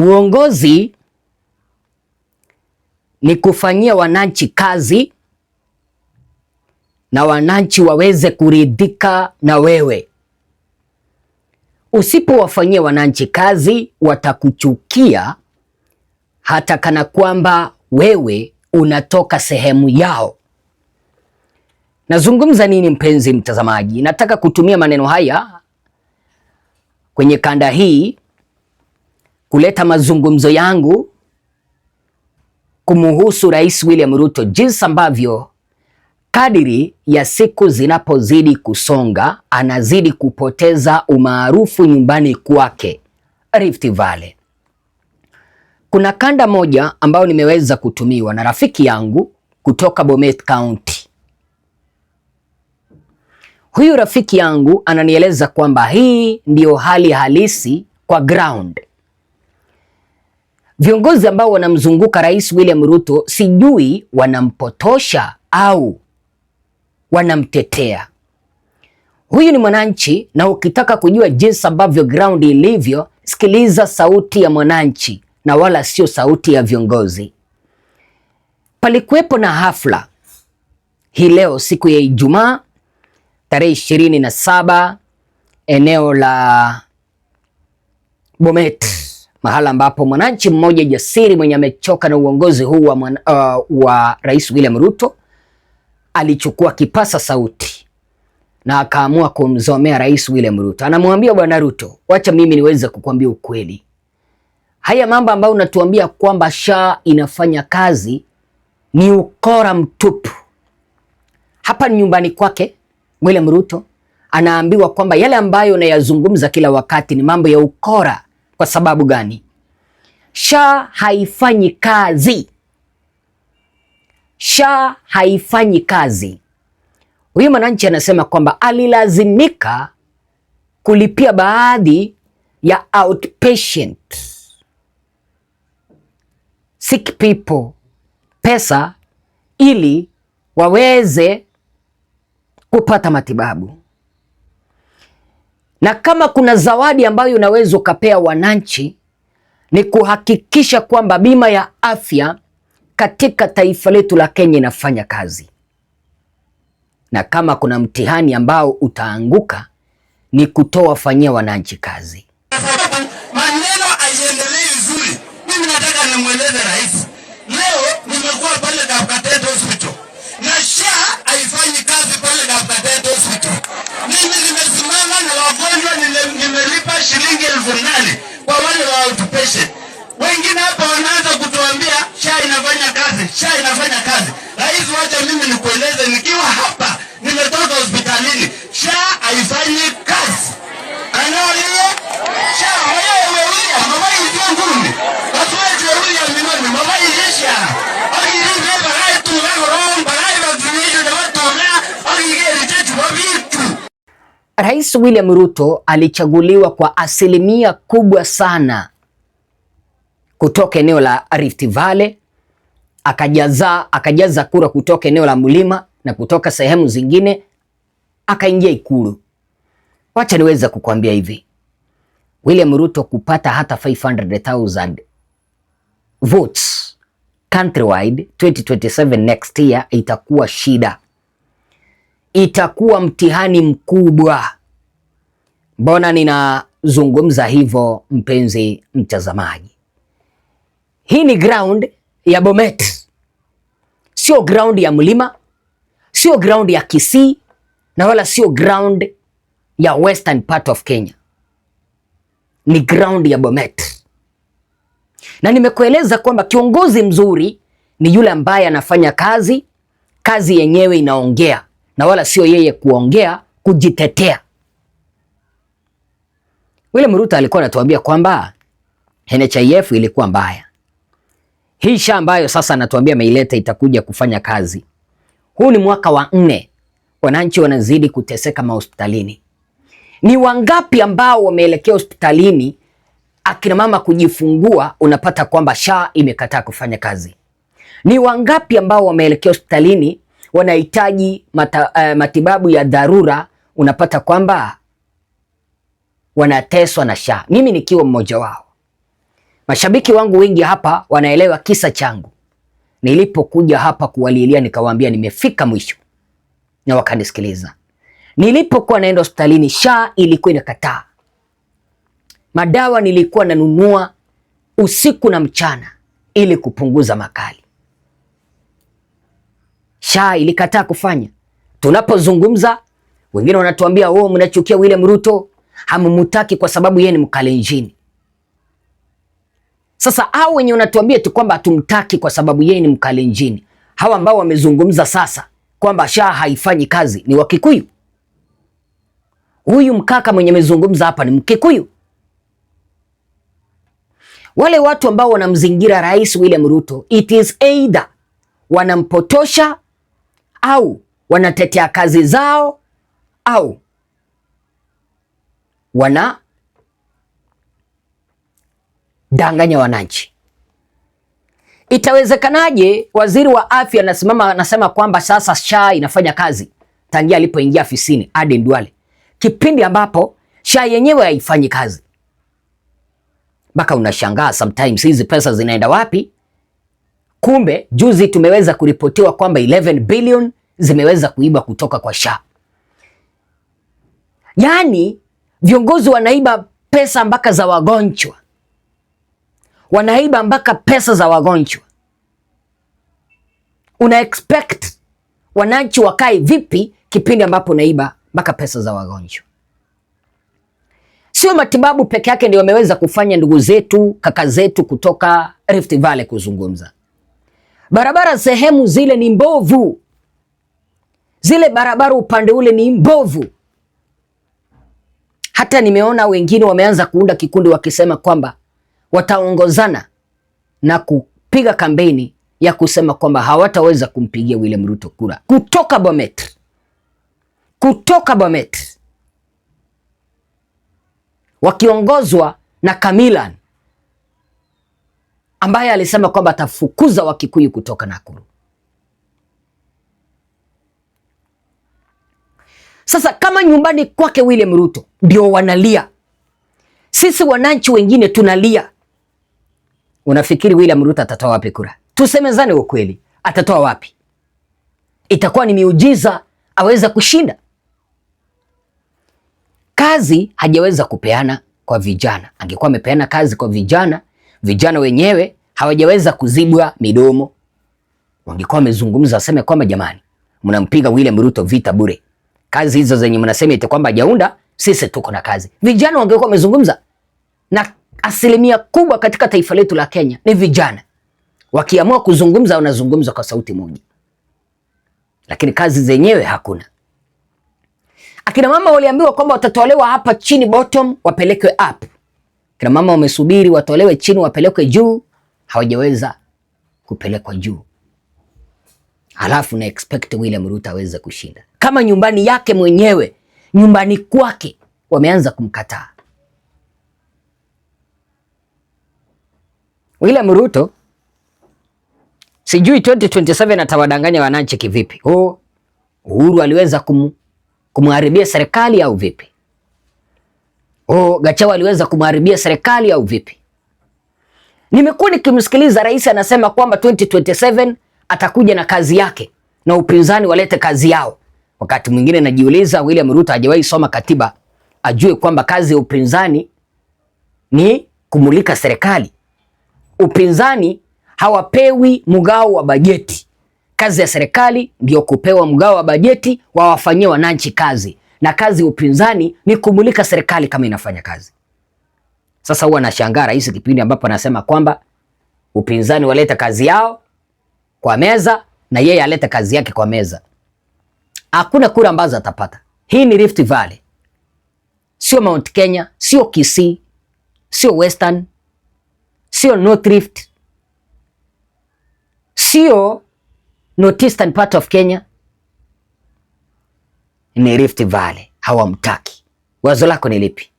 Uongozi ni kufanyia wananchi kazi na wananchi waweze kuridhika na wewe. Usipowafanyia wananchi kazi, watakuchukia hata kana kwamba wewe unatoka sehemu yao. Nazungumza nini mpenzi mtazamaji? Nataka kutumia maneno haya kwenye kanda hii kuleta mazungumzo yangu kumuhusu Rais William Ruto, jinsi ambavyo kadiri ya siku zinapozidi kusonga anazidi kupoteza umaarufu nyumbani kwake Rift Valley. Kuna kanda moja ambayo nimeweza kutumiwa na rafiki yangu kutoka Bomet County. Huyu rafiki yangu ananieleza kwamba hii ndiyo hali halisi kwa ground. Viongozi ambao wanamzunguka Rais William Ruto sijui wanampotosha au wanamtetea. Huyu ni mwananchi, na ukitaka kujua jinsi ambavyo ground ilivyo, sikiliza sauti ya mwananchi na wala sio sauti ya viongozi. Palikuwepo na hafla hii leo siku ya Ijumaa tarehe 27 eneo la Bomet, mahala ambapo mwananchi mmoja jasiri mwenye amechoka na uongozi huu wa Rais William Ruto alichukua kipasa sauti na akaamua kumzomea Rais William Ruto. Anamwambia, Bwana Ruto, wacha mimi niweze kukwambia ukweli. Haya mambo ambayo unatuambia kwamba SHA inafanya kazi ni ukora mtupu. Hapa ni nyumbani kwake William Ruto, anaambiwa kwamba yale ambayo unayazungumza kila wakati ni mambo ya ukora. Kwa sababu gani? SHA haifanyi kazi. SHA haifanyi kazi. Huyu mwananchi anasema kwamba alilazimika kulipia baadhi ya outpatient sick people pesa ili waweze kupata matibabu. Na kama kuna zawadi ambayo unaweza ukapea wananchi ni kuhakikisha kwamba bima ya afya katika taifa letu la Kenya inafanya kazi. Na kama kuna mtihani ambao utaanguka ni kutowafanyia wananchi kazi. Maneno haiendelee vizuri. Mimi nataka nimweleze rais. Leo nimekuwa pale Kapkatet Hospital na SHA haifanyi kazi pale Kapkatet Hospital. Mimi nimesimama na wagonjwa, nimelipa shilingi 8,000 kwa wale wa outpatient. Wengine hapa wanaanza kutuambia SHA inafanya kazi, SHA inafanya kazi. Rais, wacha mimi nikueleze, nikiwa hapa nimetoka hospitalini, SHA haifanyi kazi. Anaolia SHA wewe William, mama hizo ngumi. Watu wetu William minoni, mama hizo akilize barai tu wrong, barai vaccination na watu na akigeri chetu wa vitu. Rais William Ruto alichaguliwa kwa asilimia kubwa sana kutoka eneo la Rift Valley, akajaza kura kutoka eneo la Mlima na kutoka sehemu zingine akaingia Ikulu. Wacha niweze kukwambia hivi, William Ruto kupata hata 500,000 votes countrywide 2027 next year itakuwa shida. Itakuwa mtihani mkubwa. Mbona ninazungumza hivyo mpenzi mtazamaji? Hii ni ground ya Bomet. Sio ground ya Mlima, sio ground ya Kisii, na wala sio ground ya western part of Kenya. Ni ground ya Bomet. Na nimekueleza kwamba kiongozi mzuri ni yule ambaye anafanya kazi, kazi yenyewe inaongea, na wala sio yeye kuongea kujitetea. William Ruto alikuwa anatuambia kwamba NHIF ilikuwa mbaya. Hii SHA ambayo sasa anatuambia ameileta itakuja kufanya kazi. Huu ni mwaka wa 4. Wananchi wanazidi kuteseka mahospitalini. Ni wangapi ambao wameelekea hospitalini akina mama kujifungua, unapata kwamba SHA imekataa kufanya kazi? Ni wangapi ambao wameelekea hospitalini wanahitaji matibabu ya dharura, unapata kwamba wanateswa na SHA? Mimi nikiwa mmoja wao. Mashabiki wangu wengi hapa wanaelewa kisa changu. Nilipokuja hapa kuwalilia nikawaambia nimefika mwisho, na wakanisikiliza. Nilipokuwa naenda hospitalini SHA ilikuwa inakataa. Madawa nilikuwa nanunua usiku na mchana ili kupunguza makali. SHA ilikataa kufanya. Tunapozungumza wengine wanatuambia mnachukia William Ruto, hamumutaki kwa sababu yeye ni Mkalenjin. Sasa hao wenye unatuambia tu kwamba hatumtaki kwa sababu yeye ni Mkalenjin, hawa ambao wamezungumza sasa kwamba SHA haifanyi kazi ni Wakikuyu. Huyu mkaka mwenye amezungumza hapa ni Mkikuyu. Wale watu ambao wanamzingira Rais William Ruto, it is either wanampotosha au wanatetea kazi zao au danganya wananchi. Itawezekanaje waziri wa afya anasema kwamba sasa SHA inafanya kazi tangia alipoingia afisini Aden Duale, kipindi ambapo SHA yenyewe haifanyi kazi? Mpaka unashangaa sometimes hizi pesa zinaenda wapi? Kumbe juzi tumeweza kuripotiwa kwamba 11 billion zimeweza kuiba kutoka kwa SHA. Yaani viongozi wanaiba pesa mpaka za wagonjwa. Wanaiba mpaka pesa za wagonjwa. Una expect wananchi wakae vipi kipindi ambapo unaiba mpaka pesa za wagonjwa? Sio matibabu peke yake ndio wameweza kufanya ndugu zetu, kaka zetu kutoka Rift Valley kuzungumza. Barabara sehemu zile ni mbovu. Zile barabara upande ule ni mbovu. Hata nimeona wengine wameanza kuunda kikundi wakisema kwamba wataongozana na kupiga kampeni ya kusema kwamba hawataweza kumpigia William Ruto kura kutoka Bomet. Kutoka Bomet. Wakiongozwa na Kamilan ambaye alisema kwamba atafukuza Wakikuyu kutoka Nakuru. Sasa kama nyumbani kwake William Ruto ndio wanalia, sisi wananchi wengine tunalia, unafikiri William Ruto atatoa wapi kura? Tusemezane ukweli, atatoa wapi? Itakuwa ni miujiza aweza kushinda? Kazi hajaweza kupeana kwa vijana. Angekuwa amepeana kazi kwa vijana, vijana wenyewe hawajaweza kuzibwa midomo, wangekuwa wamezungumza waseme kwamba jamani, mnampiga William Ruto vita bure. Kazi hizo zenye mnasema eti kwamba hajaunda, sisi tuko na kazi. Vijana wangekuwa wamezungumza, na asilimia kubwa katika taifa letu la Kenya ni vijana. Wakiamua kuzungumza wanazungumza kwa sauti moja. Lakini kazi zenyewe hakuna. Akina mama waliambiwa kwamba watatolewa hapa chini bottom wapelekwe up. Akina mama wamesubiri watolewe chini wapelekwe juu, hawajaweza kupelekwa juu. Halafu na expect William Ruto aweze kushinda. Kama nyumbani yake mwenyewe, nyumbani kwake wameanza kumkataa. William Ruto sijui 2027 atawadanganya wananchi kivipi. Uhuru aliweza kumharibia serikali au vipi? Gachagua aliweza kumharibia serikali au vipi? Nimekuwa nikimsikiliza rais anasema kwamba 2027 atakuja na kazi yake na upinzani walete kazi yao. Wakati mwingine najiuliza William Ruto hajawahi soma katiba ajue kwamba kazi ya upinzani ni kumulika serikali. Upinzani hawapewi mgao wa bajeti. Kazi ya serikali ndio kupewa mgao wa bajeti wawafanyie wananchi kazi, na kazi ya upinzani ni kumulika serikali kama inafanya kazi. Sasa huwa nashangaa rais kipindi ambapo anasema kwamba upinzani waleta kazi yao kwa meza na yeye aleta kazi yake kwa meza. Hakuna kura ambazo atapata. Hii ni Rift Valley. Sio Mount Kenya, sio Kisii, sio Western, sio North Rift, sio Northeastern part of Kenya. Ni Rift Valley. Hawamtaki. Wazo lako ni lipi?